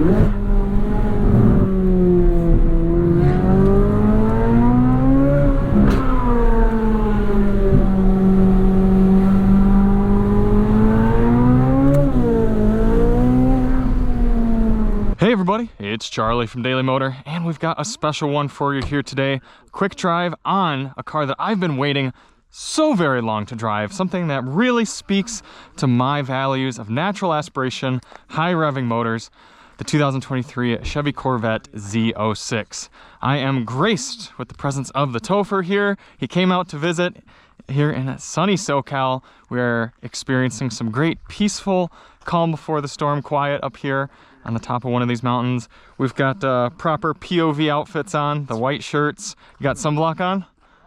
Hey everybody, it's Charlie from Daily Motor, and we've got a special one for you here today. Quick drive on a car that I've been waiting so very long to drive, something that really speaks to my values of natural aspiration, high revving motors, the 2023 Chevy Corvette Z06. I am graced with the presence of the Topher here. He came out to visit here in sunny SoCal. We're experiencing some great peaceful, calm before the storm quiet up here on the top of one of these mountains. We've got proper POV outfits on, the white shirts. You got sunblock on?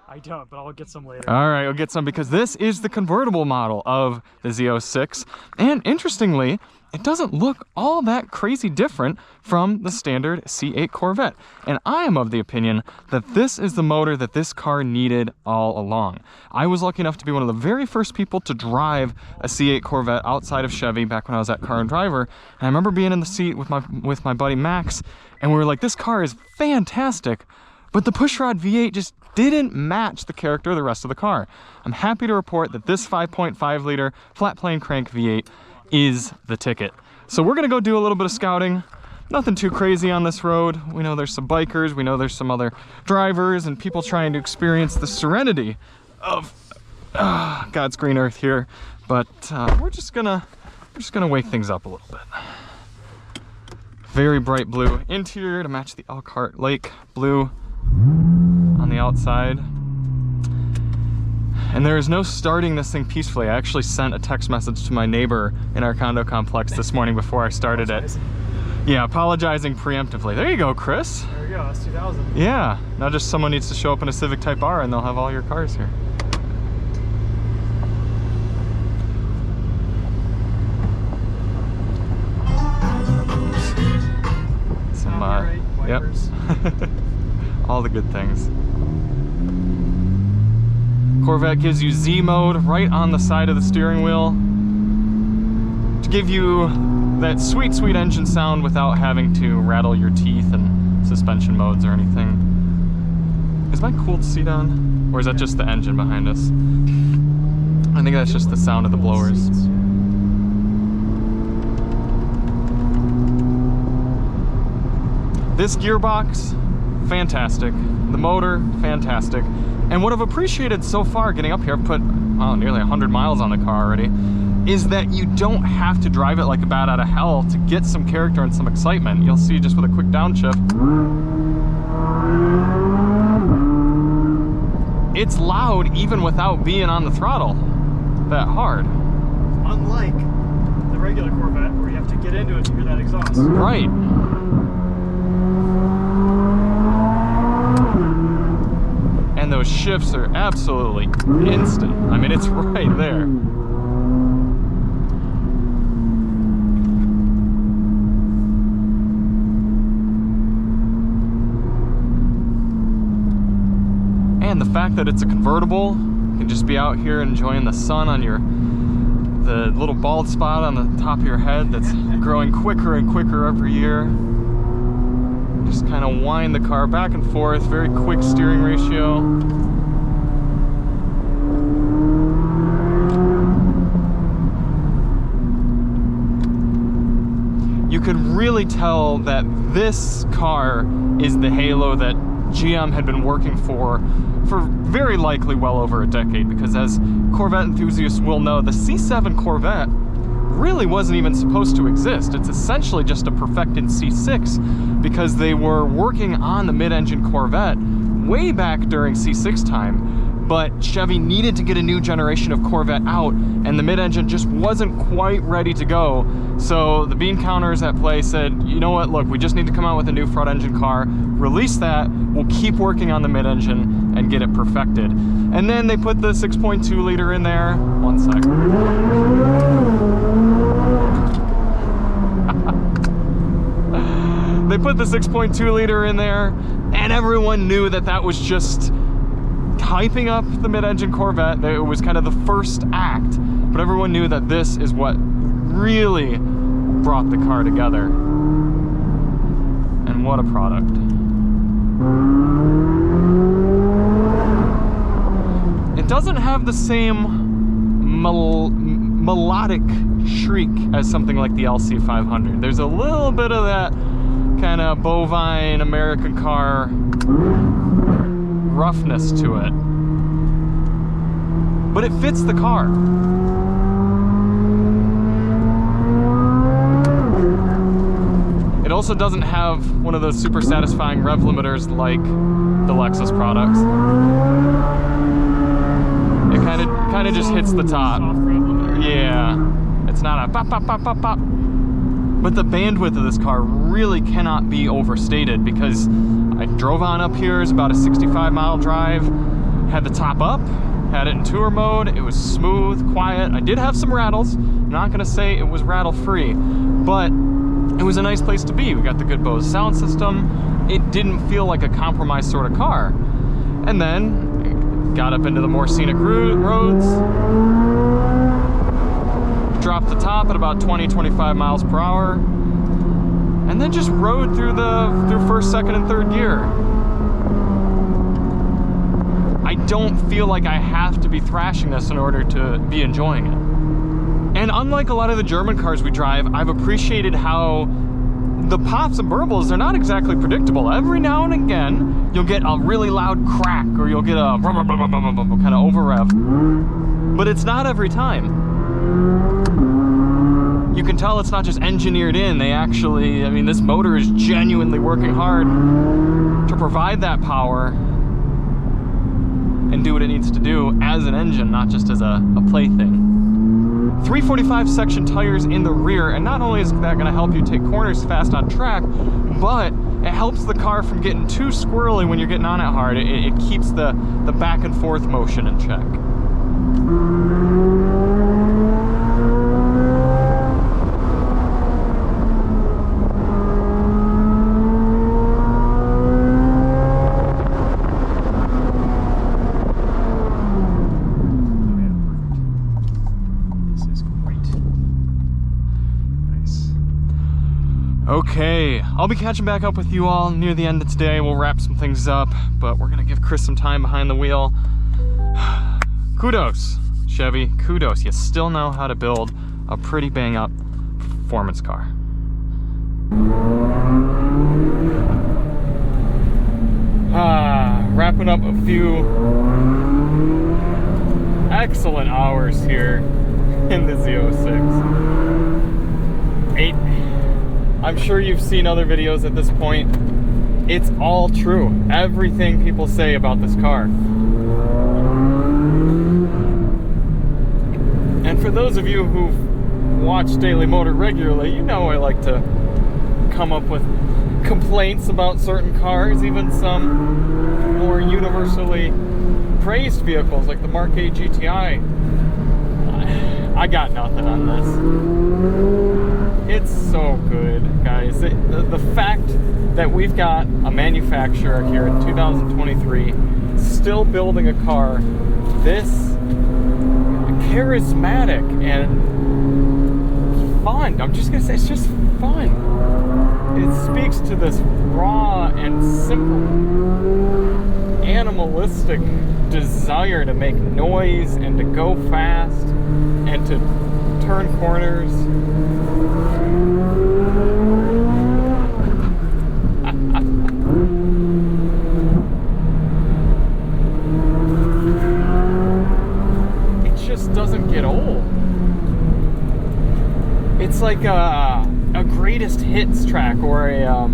I don't, but I'll get some later. All right, I'll get some because this is the convertible model of the Z06. And interestingly, it doesn't look all that crazy different from the standard C8 Corvette. And I am of the opinion that this is the motor that this car needed all along. I was lucky enough to be one of the very first people to drive a C8 Corvette outside of Chevy back when I was at Car and Driver. And I remember being in the seat with my buddy Max, and we were like, this car is fantastic, but the pushrod V8 just didn't match the character of the rest of the car. I'm happy to report that this 5.5 liter flat plane crank V8 is the ticket. So we're gonna go do a little bit of scouting. Nothing too crazy on this road. We know there's some bikers, we know there's some other drivers and people trying to experience the serenity of God's green earth here. But we're just gonna wake things up a little bit. Very bright blue interior to match the Elkhart Lake blue on the outside. And there is no starting this thing peacefully. I actually sent a text message to my neighbor in our condo complex this morning before I started it. Yeah, apologizing preemptively. There you go, Chris. There we go, that's 2000. Yeah, now just someone needs to show up in a Civic Type R and they'll have all your cars here. Some, yep. All the good things. Corvette gives you Z mode right on the side of the steering wheel to give you that sweet, sweet engine sound without having to rattle your teeth and suspension modes or anything. Is my cooled seat on? Or is that just the engine behind us? I think that's just the sound of the blowers. This gearbox, fantastic. The motor, fantastic. And what I've appreciated so far getting up here, I've put nearly 100 miles on the car already, is that you don't have to drive it like a bat out of hell to get some character and some excitement. You'll see just with a quick downshift. It's loud even without being on the throttle that hard. Unlike the regular Corvette where you have to get into it to hear that exhaust. Right. And those shifts are absolutely instant. I mean, it's right there. And the fact that it's a convertible, you can just be out here enjoying the sun on the little bald spot on the top of your head that's growing quicker and quicker every year. Just kind of wind the car back and forth, very quick steering ratio. You could really tell that this car is the halo that GM had been working for very likely well over a decade, because as Corvette enthusiasts will know, the C7 Corvette really wasn't even supposed to exist. It's essentially just a perfected C6 because they were working on the mid-engine Corvette way back during C6 time, but Chevy needed to get a new generation of Corvette out and the mid-engine just wasn't quite ready to go. So the bean counters at play said, you know what, look, we just need to come out with a new front engine car, release that, we'll keep working on the mid-engine and get it perfected. And then they put the 6.2 liter in there. One second. They put the 6.2 liter in there, and everyone knew that that was just hyping up the mid-engine Corvette. It was kind of the first act, but everyone knew that this is what really brought the car together. what a product. It doesn't have the same melodic shriek as something like the LC500. There's a little bit of that kind of bovine American car roughness to it, but it fits the car. It also doesn't have one of those super satisfying rev limiters like the Lexus products. It kind of just hits the top. Yeah, it's not a pop, pop, pop, pop, pop. But the bandwidth of this car really cannot be overstated, because I drove on up here. It's about a 65-mile drive. Had the top up, had it in tour mode. It was smooth, quiet. I did have some rattles. I'm not gonna say it was rattle-free, but it was a nice place to be. We got the good Bose sound system. It didn't feel like a compromised sort of car. And then got up into the more scenic roads, dropped the top at about 20-25 miles per hour, and then just rode through first, second, and third gear. I don't feel like I have to be thrashing this in order to be enjoying it. And unlike a lot of the German cars we drive, I've appreciated how the pops and burbles, they're not exactly predictable. Every now and again, you'll get a really loud crack, or you'll get a kind of over rev. But it's not every time. You can tell it's not just engineered in. They actually, I mean, this motor is genuinely working hard to provide that power and do what it needs to do as an engine, not just as a plaything. 345 section tires in the rear, and not only is that going to help you take corners fast on track, but it helps the car from getting too squirrely when you're getting on it hard. It keeps the back and forth motion in check. Okay, I'll be catching back up with you all near the end of today. We'll wrap some things up, but we're gonna give Chris some time behind the wheel. Kudos, Chevy, kudos. You still know how to build a pretty bang up performance car. Wrapping up a few excellent hours here in the Z06. I'm sure you've seen other videos at this point. It's all true. Everything people say about this car. And for those of you who've watched Daily Motor regularly, you know I like to come up with complaints about certain cars, even some more universally praised vehicles like the Mark 8 GTI. I got nothing on this. It's so good, guys. The fact that we've got a manufacturer here in 2023 still building a car this charismatic and fun. I'm just gonna say it's just fun. It speaks to this raw and simple animalistic desire to make noise and to go fast and to turn corners. It just doesn't get old. It's like a greatest hits track, or a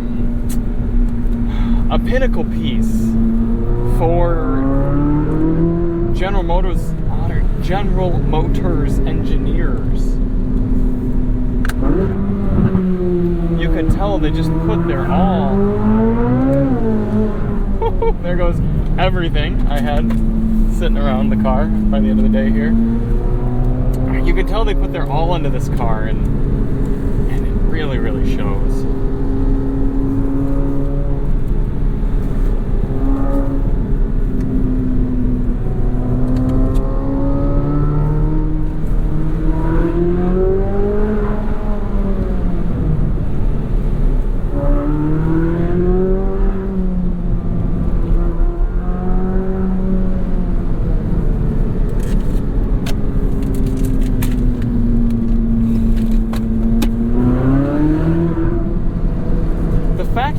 pinnacle piece for General Motors engineers. You can tell they just put their all. There goes everything I had sitting around the car by the end of the day here. You can tell they put their all into this car, and it really, really shows.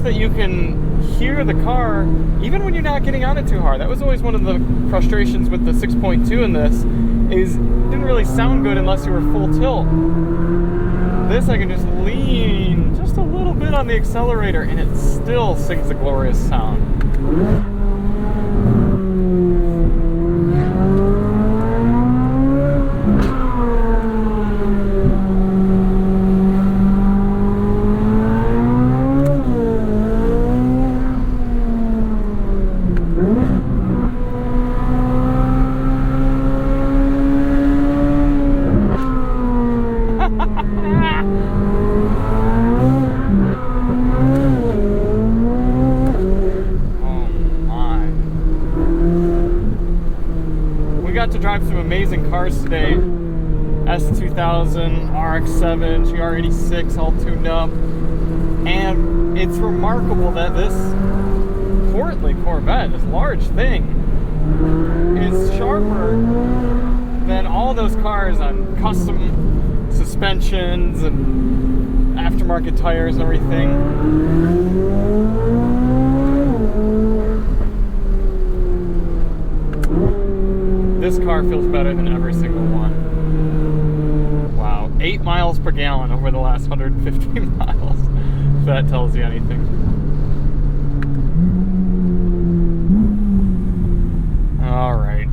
that you can hear the car even when you're not getting on it too hard. That was always one of the frustrations with the 6.2 in this, is it didn't really sound good unless you were full tilt. This I can just lean just a little bit on the accelerator and it still sings a glorious sound. To drive some amazing cars today. S2000, RX-7, GR86 all tuned up, and it's remarkable that this portly Corvette, this large thing, is sharper than all those cars on custom suspensions and aftermarket tires and everything. This car feels better than every single one. Wow, 8 miles per gallon over the last 150 miles, if that tells you anything. All right.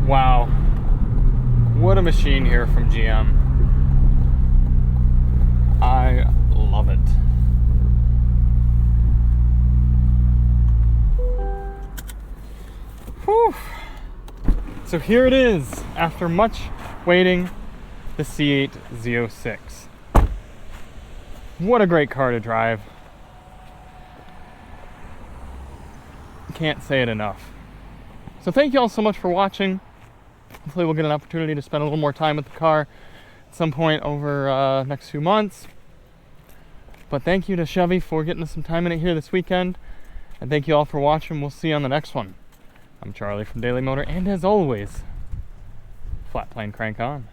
Wow, what a machine here from GM. I love it. Whew. So here it is, after much waiting, the C8 Z06. What a great car to drive. Can't say it enough. So thank you all so much for watching. Hopefully we'll get an opportunity to spend a little more time with the car at some point over next few months. But thank you to Chevy for getting us some time in it here this weekend. And thank you all for watching. We'll see you on the next one. I'm Charlie from Daily Motor, and as always, flat plane crank on.